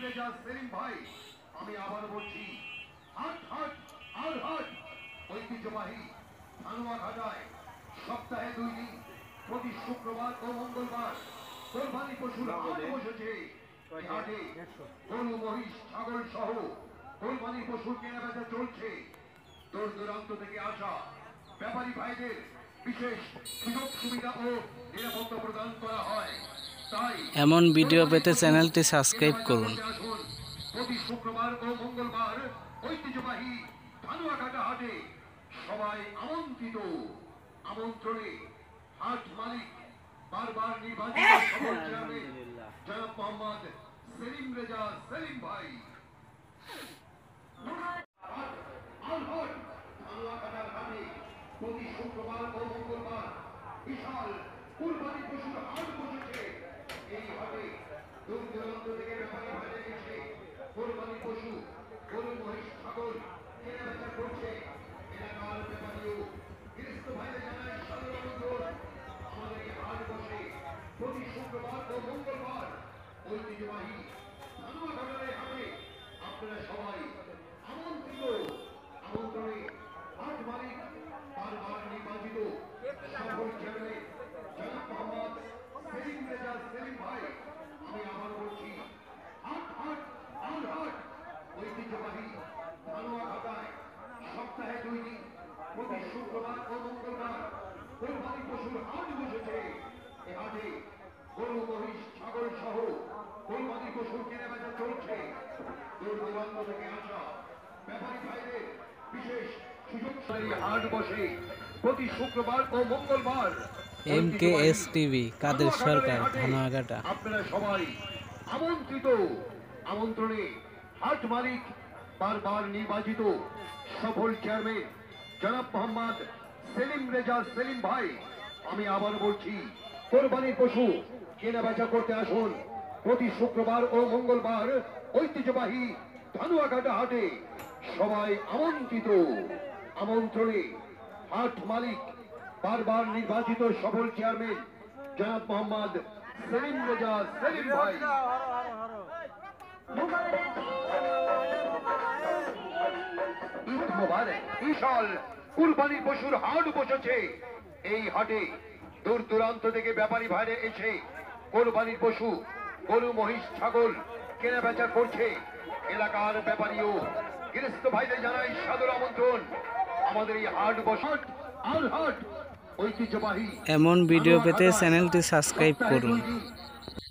রেজা সেলিম ভাই আমি আবার বলছি হাট হাট আর হাট ঐতিহ্যবাহী ধানুয়াঘাটায় সপ্তাহে 2 দিন প্রতি শুক্রবার ও মঙ্গলবার কোরবানি পশুর হাট বসেছে। এই হাটে গরু মহিষ ছাগল সহ কোরবানি পশুর কেনাবেচা চলছে। দূর দূরান্ত থেকে আসা ব্যাপারী ভাইদের বিশেষ সুযোগ সুবিধা ও নিরাপত্তা প্রদান করা হয়। তাই এমন ভিডিও পেতে চ্যানেলটি সাবস্ক্রাইব করুন। প্রতি শুক্রবার ও মঙ্গলবার ঐতিহ্যবাহী ধানুয়াঘাটা হাটে সবাই আমন্ত্রিত। আমন্ত্রণে হাট মালিক বারবার নির্বাচিত সফল চেয়ারম্যান জনাব মোহাম্মদ সেলিম রেজা সেলিম ভাই। প্রতি শুক্রবার ও মঙ্গলবার বিশাল কুরবানি পশুর হাট বসেছে। এই হাটে দূর দূরান্ত থেকে ব্যাপারী ভাইরা এসে কোরবানি পশু গরু মহিষ ছাগল কেনাবেচা করছে। এলাকার ব্যাপারীও গৃহস্থ ভাইরা জানায় সাধারণ আমন্ত্রণ। আমাদের এই হাট বসে প্রতি শুক্রবার ও মঙ্গলবার ঐতিহ্যবাহী ধানুয়াঘাটার হাটে আপনারা সবাই আমন্ত্রিত। আমন্ত্রণে হাট মালিক বারবার নির্বাচিত সফল চেয়ারম্যান জনাব মোহাম্মদ সেলিম রেজা সেলিম ভাই আমি আবার বলছি হাট হাট আর হাট ঐতিহ্যবাহী ধানুয়াঘাটায় সপ্তাহে 2 দিন প্রতি শুক্রবার ও মঙ্গলবার কোরবানি পশুর হাট বসেছে। এ হাটে গরু মহিষ ছাগল সহ কোরবানি পশুর কেনাবেচা চলছে। দূর দূরান্ত থেকে আসা ব্যাপারী ভাইদের বিশেষ সুযোগ হাট বসে প্রতি শুক্রবার ও মঙ্গলবার। MKS টিভি কাদের সরকার ধানুয়াঘাটা। আপনারা সবাই আমন্ত্রিত। আমন্ত্রণে হাট মালিক বারবার নির্বাচিত সফল চেয়ারম্যান জনাব মোহাম্মদ সেলিম রেজা সেলিম ভাই আমি আবার বলছি কোরবানির পশু কেনাবেচা করতে আসুন। প্রতি শুক্রবার ও মঙ্গলবার ঐতিহ্যবাহী ধানুয়াঘাটা হাটে সবাই আমন্ত্রিত। আমন্ত্রণে হাট মালিক বারবার নির্বাচিত সফল চেয়ারম্যান জনাব মোহাম্মদ সেলিম রেজা সেলিম ভাই। ঈদ মোবারক। বিশাল কুরবানি পশুর হাট বসেছে। এই হাটে দূর দূরান্ত থেকে ব্যাপারী ভাইরা এসে কোরবানির পশু গরু মহিষ ছাগল কেনাবেচা করছে। এলাকার ব্যাপারীও গৃহস্থ ভাইদের জানাই সাদর আমন্ত্রণ। আমাদের এই হাট বসাট আর হাট ঐতিহ্যবাহী এমন ভিডিও পেতে চ্যানেলটি সাবস্ক্রাইব করুন।